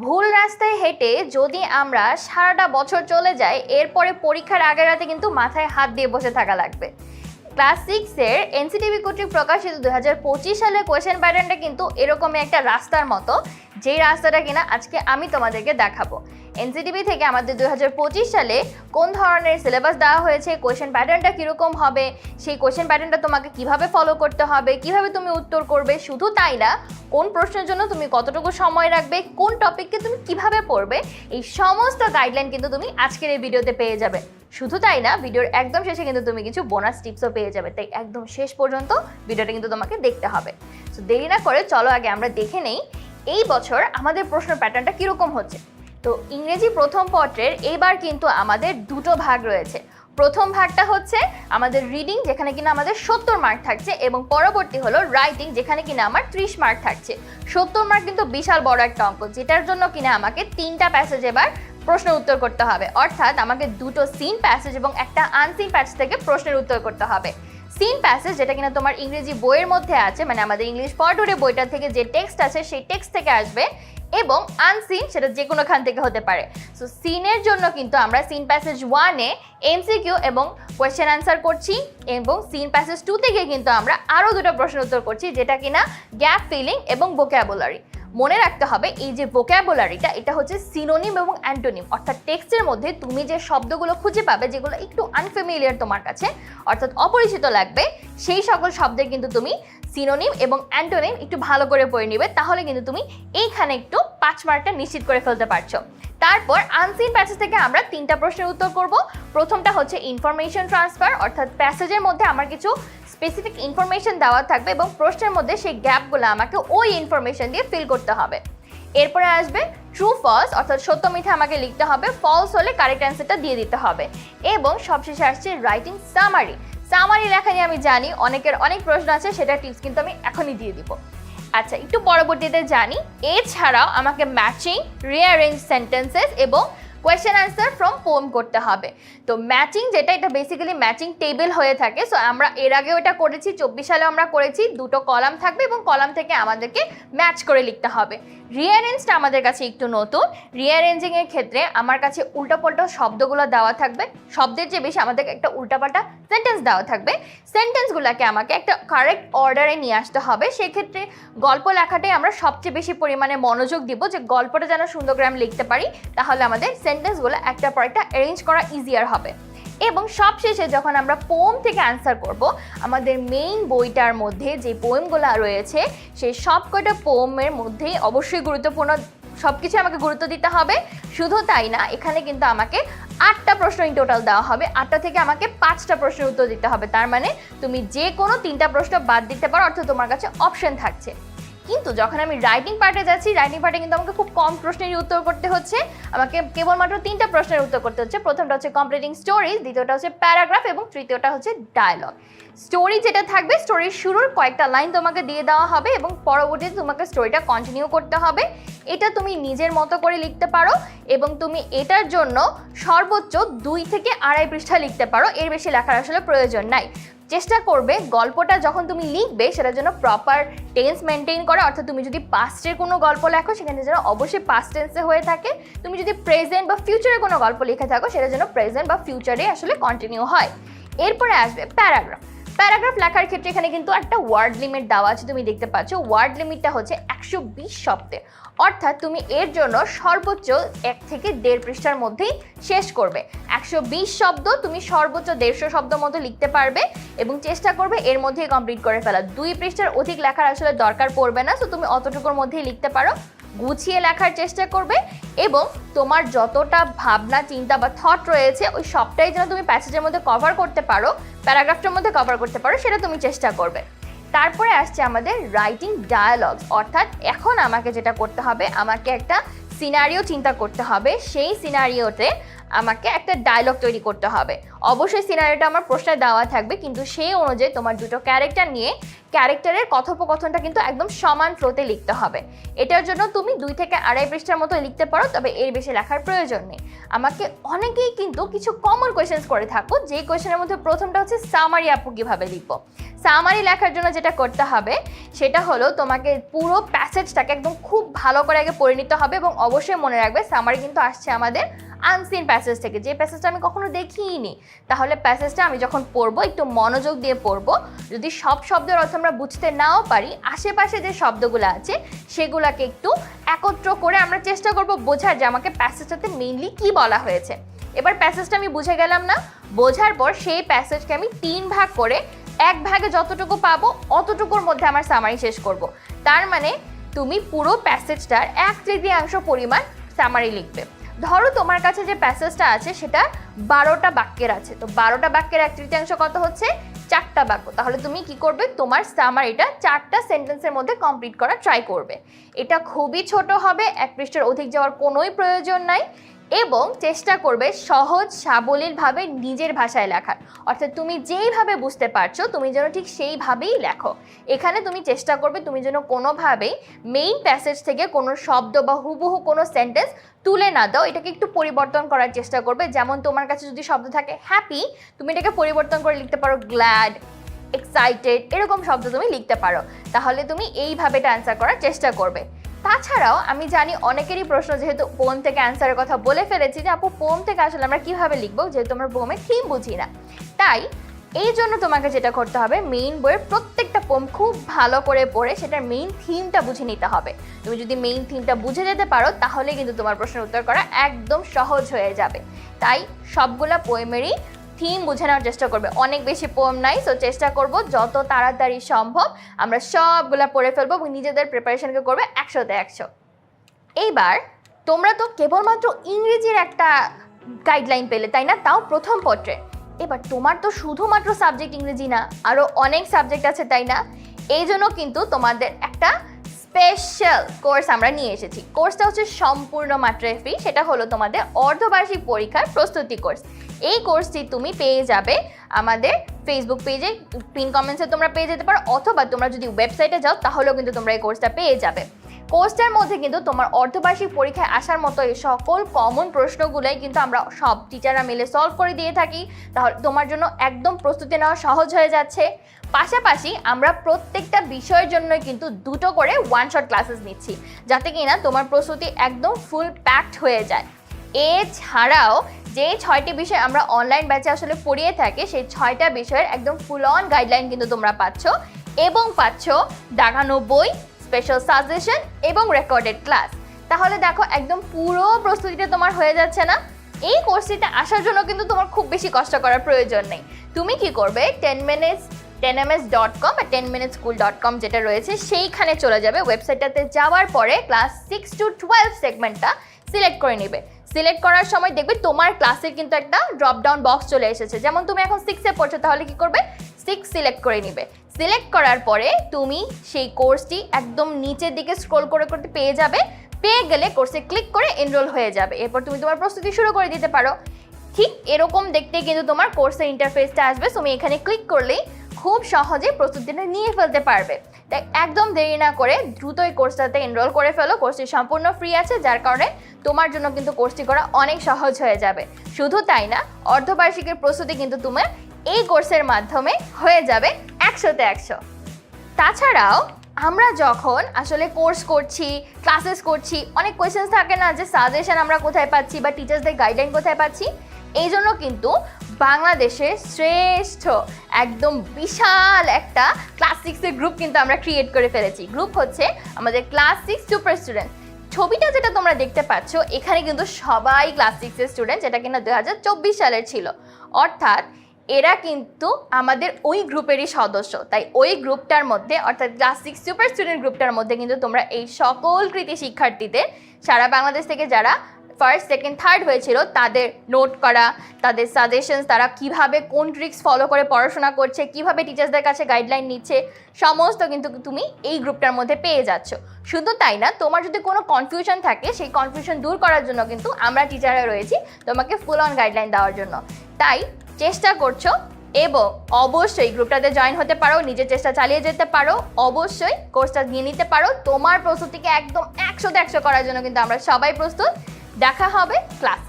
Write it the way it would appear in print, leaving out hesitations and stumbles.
ভুল রাস্তায় হেঁটে যদি আমরা সারাটা বছর চলে যাই, এরপরে পরীক্ষার আগের রাতে কিন্তু মাথায় হাত দিয়ে বসে থাকা লাগবে। ক্লাস 6-এর এনসিটিভি কর্তৃক প্রকাশিত 2025 সালের কোয়েশ্চেন প্যাটার্নটা কিন্তু এরকমই একটা রাস্তার মতো, যেই রাস্তাটা কিনা আজকে আমি তোমাদেরকে দেখাবো। এনসিটিভি থেকে আমাদের 2025 সালে কোন ধরনের সিলেবাস দেওয়া হয়েছে, কোয়েশ্চেন প্যাটার্নটা কীরকম হবে, সেই কোয়েশ্চেন প্যাটার্নটা তোমাকে কিভাবে ফলো করতে হবে, কিভাবে তুমি উত্তর করবে, শুধু তাই না কোন প্রশ্নের জন্য তুমি কতটুকু সময় রাখবে, কোন টপিককে তুমি কিভাবে পড়বে, এই সমস্ত গাইডলাইন কিন্তু তুমি আজকের এই ভিডিওতে পেয়ে যাবে। শুধু তাই না, ভিডিওর একদম শেষে কিন্তু তুমি কিছু বোনাস টিপসও পেয়ে যাবে, তাই একদম শেষ পর্যন্ত ভিডিওটা কিন্তু তোমাকে দেখতে হবে। তো দেরি না করে চলো আগে আমরা দেখে নেই এই বছর আমাদের প্রশ্ন প্যাটার্নটা কীরকম হচ্ছে। তো ইংরেজি প্রথম পত্রের এইবার কিন্তু আমাদের দুটো ভাগ রয়েছে। প্রথম ভাগটা হচ্ছে আমাদের রিডিং, যেখানে কিনা আমাদের 70 মার্ক থাকছে, এবং পরবর্তী হলো রাইটিং, যেখানে কিনা আমার 30 মার্ক থাকছে। 70 মার্ক কিন্তু বিশাল বড় একটা অঙ্ক, যেটার জন্য কিনা আমাকে 3টা প্যাসেজ এবার প্রশ্ন উত্তর করতে হবে, অর্থাৎ আমাকে 2টো সিন প্যাসেজ এবং একটা আনসিন প্যাসেজ থেকে প্রশ্নের উত্তর করতে হবে। সিন প্যাসেজ যেটা কিনা তোমার ইংরেজি বইয়ের মধ্যে আছে, মানে আমাদের ইংলিশ পড়ে বইটা থেকে যে টেক্সট আছে সেই টেক্সট থেকে আসবে, এবং আনসিন সেটা যে কোনোখান থেকে হতে পারে। সো সিনের জন্য কিন্তু আমরা সিন প্যাসেজ 1-এ এমসিকিউ এবং কোয়েশ্চেন আনসার করছি, এবং সিন প্যাসেজ 2 থেকে কিন্তু আমরা আরও 2টো প্রশ্ন উত্তর করছি, যেটা কিনা গ্যাপ ফিলিং এবং ভোক্যাবুলারি। মনে রাখতে হবে এই যে ভোক্যাবুলারিটা, এটা হচ্ছে সিনোনিম এবং অ্যান্টোনিম, অর্থাৎ টেক্সটের মধ্যে তুমি যে শব্দগুলো খুঁজে পাবে যেগুলো একটু আনফ্যামিলিয়ার তোমার কাছে, অর্থাৎ অপরিচিত লাগবে, সেই সকল শব্দের কিন্তু তুমি সিনোনিম এবং অ্যান্টোনিম একটু ভালো করে পড়ে নিবে, তাহলে কিন্তু তুমি এইখানে একটু 5 মার্কটা নিশ্চিত করে ফেলতে পারছো। তারপর আনসিন প্যাসেজ থেকে আমরা 3টা প্রশ্নের উত্তর করব। প্রথমটা হচ্ছে ইনফরমেশন ট্রান্সফার, অর্থাৎ প্যাসেজের মধ্যে আমার কিছু স্পেসিফিক ইনফরমেশন দেওয়া থাকবে এবং প্রশ্নের মধ্যে সেই গ্যাপগুলো আমাকে ওই ইনফরমেশন দিয়ে ফিল করতে হবে। এরপরে আসবে ট্রু ফলস, অর্থাৎ সত্য মিথ্যা আমাকে লিখতে হবে, ফলস হলে কারেক্ট অ্যান্সারটা দিয়ে দিতে হবে। এবং সবশেষে আসছে রাইটিং সামারি। সামারি লেখা নিয়ে আমি জানি অনেকের অনেক প্রশ্ন আছে, সেটা টিপস কিন্তু আমি এখনই দিয়ে দিব। আচ্ছা, একটু পরবর্তীতে জানি, এছাড়াও আমাকে ম্যাচিং, রিঅ্যারেঞ্জ সেন্টেন্সেস এবং কোয়েশ্চেন আনসার ফ্রম পোয়েম করতে হবে। তো ম্যাচিং যেটা, এটা বেসিক্যালি ম্যাচিং টেবিল হয়ে থাকে। সো আমরা এর আগেও এটা করেছি, 24 সালে আমরা করেছি, 2টো কলাম থাকবে এবং কলাম থেকে আমাদেরকে ম্যাচ করে লিখতে হবে। রিঅ্যারেঞ্জটা আমাদের কাছে একটু নতুন। রিঅ্যারেঞ্জিংয়ের ক্ষেত্রে আমার কাছে উল্টাপাল্টা শব্দগুলো দেওয়া থাকবে, শব্দের চেয়ে বেশি আমাদেরকে একটা উল্টাপাল্টা সেন্টেন্স দেওয়া থাকবে। সেন্টেন্সগুলোকে আমাকে একটা কারেক্ট অর্ডারে নিয়ে আসতে হবে। সেক্ষেত্রে গল্প লেখাটাই আমরা সবচেয়ে বেশি পরিমাণে মনোযোগ দিব, যে গল্পটা যেন সুন্দর করে আমি লিখতে পারি, তাহলে আমাদের সেন্টেন্সগুলো একটার পর একটা অ্যারেঞ্জ করা ইজিয়ার হবে। এবং সবশেষে যখন আমরা পোয়েম থেকে আনসার করব, আমাদের মেইন বইটার মধ্যে যে পোয়েমগুলো রয়েছে সেই সবকটা পোয়েমের মধ্যেই অবশ্যই গুরুত্বপূর্ণ সব কিছু আমাকে গুরুত্ব দিতে হবে। শুধু তাই না, এখানে কিন্তু আমাকে 8টা প্রশ্ন ইন টোটাল দেওয়া হবে, 8টা থেকে আমাকে 5টা প্রশ্নের উত্তর দিতে হবে। তার মানে তুমি যে কোনো 3টা প্রশ্ন বাদ দিতে পারো, অর্থাৎ তোমার কাছে অপশন থাকছে। কিন্তু যখন আমি রাইটিং পার্টে যাচ্ছি, রাইটিং পার্টে কিন্তু আমাকে খুব কম প্রশ্নেরই উত্তর করতে হচ্ছে, আমাকে কেবলমাত্র 3টা প্রশ্নের উত্তর করতে হচ্ছে। প্রথমটা হচ্ছে কমপ্লিটিং স্টোরিজ, দ্বিতীয়টা হচ্ছে প্যারাগ্রাফ এবং তৃতীয়টা হচ্ছে ডায়লগ। স্টোরি যেটা থাকবে, স্টোরির শুরুর কয়েকটা লাইন তোমাকে দিয়ে দেওয়া হবে এবং পরবর্তীতে তোমাকে স্টোরিটা কন্টিনিউ করতে হবে। এটা তুমি নিজের মতো করে লিখতে পারো এবং তুমি এটার জন্য সর্বোচ্চ 2 থেকে 2.5 পৃষ্ঠা লিখতে পারো, এর বেশি লেখার আসলে প্রয়োজন নাই। চেষ্টা করবে গল্পটা যখন তুমি লিখবে সেটার জন্য প্রপার টেন্স মেনটেন করা, অর্থাৎ তুমি যদি পাস্টের কোনো গল্প লেখো সেখানে যেন অবশ্যই পাস্ট টেন্সে হয়ে থাকে, তুমি যদি প্রেজেন্ট বা ফিউচারে কোনো গল্প লিখে থাকো সেটা যেন প্রেজেন্ট বা ফিউচারে আসলে কন্টিনিউ হয়। এরপরে আসবে প্যারাগ্রাফ। প্যারাগ্রাফ লেখার ক্ষেত্রে এখানে কিন্তু একটা ওয়ার্ড লিমিট দেওয়া আছে, তুমি দেখতে পাচ্ছ। ওয়ার্ড লিমিটটা হচ্ছে 120 শব্দে, অর্থাৎ তুমি এর জন্য সর্বোচ্চ 1 থেকে 1.5 পৃষ্ঠার মধ্যেই শেষ করবে। 120 শব্দ তুমি সর্বোচ্চ 150 শব্দ মতো লিখতে পারবে এবং চেষ্টা করবে এর মধ্যেই কমপ্লিট করে ফেলা। 2 পৃষ্ঠার অধিক লেখার আসলে দরকার পড়বে না, সো তুমি অতটুকুর মধ্যেই লিখতে পারো। গুছিয়ে লেখার চেষ্টা করবে এবং তোমার যতটা ভাবনা, চিন্তা বা থট রয়েছে ওই সবটাই যেন তুমি প্যাসেজের মধ্যে কভার করতে পারো, প্যারাগ্রাফটার মধ্যে কভার করতে পারো, সেটা তুমি চেষ্টা করবে। তারপরে আসছে আমাদের রাইটিং ডায়ালগস, অর্থাৎ এখন আমাকে যেটা করতে হবে, আমাকে একটা সিনারিও চিন্তা করতে হবে, সেই সিনারিওতে আমাকে একটা ডায়লগ তৈরি করতে হবে। অবশ্যই সিনারিওটা আমার প্রশ্নে দেওয়া থাকবে, কিন্তু সেই অনুযায়ী তোমার 2টো ক্যারেক্টার নিয়ে ক্যারেক্টারের কথোপকথনটা কিন্তু একদম সমান ফ্লোতে লিখতে হবে। এটার জন্য তুমি 2 থেকে 2.5 পৃষ্ঠার মতো লিখতে পারো, তবে এর বেশি লেখার প্রয়োজন নেই। আমাকে অনেকেই কিন্তু কিছু কমন কোয়েশ্চেন্স করে থাকো, যে কোয়েশ্চেনের মধ্যে প্রথমটা হচ্ছে সামারি আপু কীভাবে লিখবো। সামারি লেখার জন্য যেটা করতে হবে সেটা হলো তোমাকে পুরো প্যাসেজটাকে একদম খুব ভালো করে আগে পড়ে নিতে হবে, এবং অবশ্যই মনে রাখবে সামারি কিন্তু আসছে আমাদের আনসিন প্যাসেজ থেকে, যে প্যাসেজটা আমি কখনো দেখিনি। তাহলে প্যাসেজটা আমি যখন পড়বো একটু মনোযোগ দিয়ে পড়বো। যদি সব শব্দের অর্থ আমরা বুঝতে নাও পারি, আশেপাশে যে শব্দগুলো আছে সেগুলোকে একটু একত্র করে আমরা চেষ্টা করব বোঝার যে আমাকে প্যাসেজটাতে মেইনলি কি বলা হয়েছে। এবার প্যাসেজটা আমি বুঝে গেলাম না, বোঝার পর সেই প্যাসেজকে আমি 3 ভাগ করে 1 ভাগে যতটুকু পাবো অতটুকুর মধ্যে আমার সামারি শেষ করব। তার মানে তুমি পুরো প্যাসেজটার 1/3 পরিমাণ সামারি লিখবে। ধরো তোমার কাছে যে প্যাসেজটা আছে সেটা 12টা বাক্যের আছে, তো 12টা বাক্যের 1/3 কত হচ্ছে? 4টা বাক্য। তাহলে তুমি কি করবে? তোমার সামারিটা 4টা সেন্টেন্সের মধ্যে কমপ্লিট করা ট্রাই করবে। এটা খুবই ছোট হবে, 1 পৃষ্ঠার অধিক যাওয়ার কোনোই প্রয়োজন নাই, এবং চেষ্টা করবে সহজ সাবলীলভাবে নিজের ভাষায় লেখার। অর্থাৎ তুমি যেইভাবে বুঝতে পারছো তুমি যেন ঠিক সেইভাবেই লেখো। এখানে তুমি চেষ্টা করবে তুমি যেন কোনোভাবেই মেইন প্যাসেজ থেকে কোনো শব্দ বা হুবহু কোনো সেন্টেন্স তুলে না দাও, এটাকে একটু পরিবর্তন করার চেষ্টা করবে। যেমন তোমার কাছে যদি শব্দ থাকে হ্যাপি, তুমি এটাকে পরিবর্তন করে লিখতে পারো গ্ল্যাড, এক্সাইটেড, এরকম শব্দ তুমি লিখতে পারো। তাহলে তুমি এইভাবে এটা অ্যান্সার করার চেষ্টা করবে। তাছাড়াও আমি জানি অনেকেরই প্রশ্ন, যেহেতু পোম থেকে অ্যান্সারের কথা বলে ফেলেছি, যে আপু পোম থেকে আসলে আমরা কীভাবে লিখবো, যেহেতু আমরা পোমের থিম বুঝি না। তাই এই জন্য তোমাকে যেটা করতে হবে, মেইন বইয়ের প্রত্যেকটা পোম খুব ভালো করে পড়ে সেটার মেইন থিমটা বুঝে নিতে হবে। তুমি যদি মেইন থিমটা বুঝে যেতে পারো তাহলে কিন্তু তোমার প্রশ্নের উত্তর করা একদম সহজ হয়ে যাবে। তাই সবগুলা পোয়েমেরই থিম বুঝে নেওয়ার চেষ্টা করবে। অনেক বেশি পোয়েম নাই, সো চেষ্টা করব যত তাড়াতাড়ি সম্ভব আমরা সবগুলা পড়ে ফেলবো এবং নিজেদের প্রিপারেশনকে করবে 100তে 100। এইবার তোমরা তো কেবলমাত্র ইংরেজির একটা গাইডলাইন পেলে, তাই না? তাও প্রথম পত্রে। এবার তোমার তো শুধুমাত্র সাবজেক্ট ইংরেজি না, আরও অনেক সাবজেক্ট আছে, তাই না? এই জন্য কিন্তু তোমাদের একটা স্পেশাল কোর্স আমরা নিয়ে এসেছি। কোর্সটা হচ্ছে সম্পূর্ণ মাত্রায় ফ্রি, সেটা হলো তোমাদের অর্ধবার্ষিক পরীক্ষার প্রস্তুতি কোর্স। এই কোর্সটি তুমি পেয়ে যাবে আমাদের ফেসবুক পেজে, পিন কমেন্টসে তোমরা পেয়ে যেতে পারো, অথবা তোমরা যদি ওয়েবসাইটে যাও তাহলেও কিন্তু তোমরা এই কোর্সটা পেয়ে যাবে। কোর্সটার মধ্যে কিন্তু তোমার অর্ধবার্ষিক পরীক্ষায় আসার মতো এই সকল কমন প্রশ্নগুলোই কিন্তু আমরা সব টিচাররা মিলে সলভ করে দিয়ে থাকি। তাহলে তোমার জন্য একদম প্রস্তুতি নেওয়া সহজ হয়ে যাচ্ছে। পাশাপাশি আমরা প্রত্যেকটা বিষয়ের জন্যই কিন্তু 2টো করে 1 শট ক্লাসেস নিচ্ছি, যাতে কিনা তোমার প্রস্তুতি একদম ফুল প্যাকড হয়ে যায়। এছাড়াও যে 6টি বিষয় আমরা অনলাইন ব্যাচে আসলে পড়িয়ে থাকি, সেই 6টা বিষয়ের একদম ফুল অন গাইডলাইন কিন্তু তোমরা পাচ্ছ, এবং পাচ্ছ দাগানো বই, স্পেশাল সাজেশন এবং রেকর্ডেড ক্লাস। তাহলে দেখো একদম পুরো প্রস্তুতিটা তোমার হয়ে যাচ্ছে না? এই কোর্সটিতে আসার জন্য কিন্তু তোমার খুব বেশি কষ্ট করার প্রয়োজন নেই। তুমি কি করবে, 10ms.com বা 10minuteschool.com যেটা রয়েছে সেইখানে চলে যাবে। ওয়েবসাইটটাতে যাওয়ার পরে ক্লাস 6 to 12 সেগমেন্টটা সিলেক্ট করে নেবে। সিলেক্ট করার সময় দেখবে তোমার ক্লাসের কিন্তু একটা ড্রপ ডাউন বক্স চলে এসেছে। যেমন তুমি এখন 6-এ পড়ছো, তাহলে কি করবে, 6 সিলেক্ট করে নিবে। সিলেক্ট করার পরে তুমি সেই কোর্সটি একদম নিচের দিকে স্ক্রল করে করতে পেয়ে যাবে। পেয়ে গেলে কোর্সে ক্লিক করে এনরোল হয়ে যাবে। এরপর তুমি তোমার প্রস্তুতি শুরু করে দিতে পারো। ঠিক এরকম দেখতে কিন্তু তোমার কোর্সের ইন্টারফেসটা আসবে। তুমি এখানে ক্লিক করলেই খুব সহজে প্রস্তুতিটা নিয়ে ফেলতে পারবে। তাই একদম দেরি না করে দ্রুত এই কোর্সটাতে এনরোল করে ফেলো। কোর্সটি সম্পূর্ণ ফ্রি আছে, যার কারণে তোমার জন্য কিন্তু কোর্সটি করা অনেক সহজ হয়ে যাবে। শুধু তাই না, অর্ধবার্ষিকের প্রস্তুতি কিন্তু তোমার এই কোর্সের মাধ্যমে হয়ে যাবে 100তে 100। তাছাড়াও আমরা যখন আসলে কোর্স করছি, ক্লাসেস করছি, অনেক কোয়েশ্চেন্স থাকে না যে সাজেশন আমরা কোথায় পাচ্ছি বা টিচার্সদের গাইডলাইন কোথায় পাচ্ছি। এই জন্য কিন্তু বাংলাদেশের শ্রেষ্ঠ একদম বিশাল একটা ক্লাস 6-এর গ্রুপ কিন্তু আমরা ক্রিয়েট করে ফেলেছি। গ্রুপ হচ্ছে আমাদের ক্লাস 6 সুপার স্টুডেন্ট। ছবিটা যেটা তোমরা দেখতে পাচ্ছ, এখানে কিন্তু সবাই ক্লাস 6-এর স্টুডেন্ট, যেটা কিনা 2024 সালের ছিল। অর্থাৎ এরা কিন্তু আমাদের ওই গ্রুপেরই সদস্য। তাই ওই গ্রুপটার মধ্যে, অর্থাৎ ক্লাস 6 সুপার স্টুডেন্ট গ্রুপটার মধ্যে কিন্তু তোমরা এই সকল কৃতি শিক্ষার্থীদের, সারা বাংলাদেশ থেকে যারা ফার্স্ট, সেকেন্ড, থার্ড হয়েছিল তাদের নোট করা, তাদের সাজেশনস, তারা কিভাবে কোন ট্রিক্স ফলো করে পড়াশোনা করছে, কিভাবে টিচার্সদের কাছে গাইডলাইন নিচ্ছে, সমস্ত কিন্তু তুমি এই গ্রুপটার মধ্যে পেয়ে যাচ্ছ। শুধু তাই না, তোমার যদি কোনো কনফিউশন থাকে সেই কনফিউশন দূর করার জন্য কিন্তু আমরা টিচাররা রয়েছি তোমাকে ফুল অন গাইডলাইন দেওয়ার জন্য। তাই চেষ্টা করছো এবং অবশ্যই গ্রুপটাতে জয়েন হতে পারো, নিজের চেষ্টা চালিয়ে যেতে পারো, অবশ্যই কোর্সটা নিয়ে নিতে পারো। তোমার প্রস্তুতিকে একদম 100-100 করার জন্য কিন্তু আমরা সবাই প্রস্তুত। দেখা হবে ক্লাস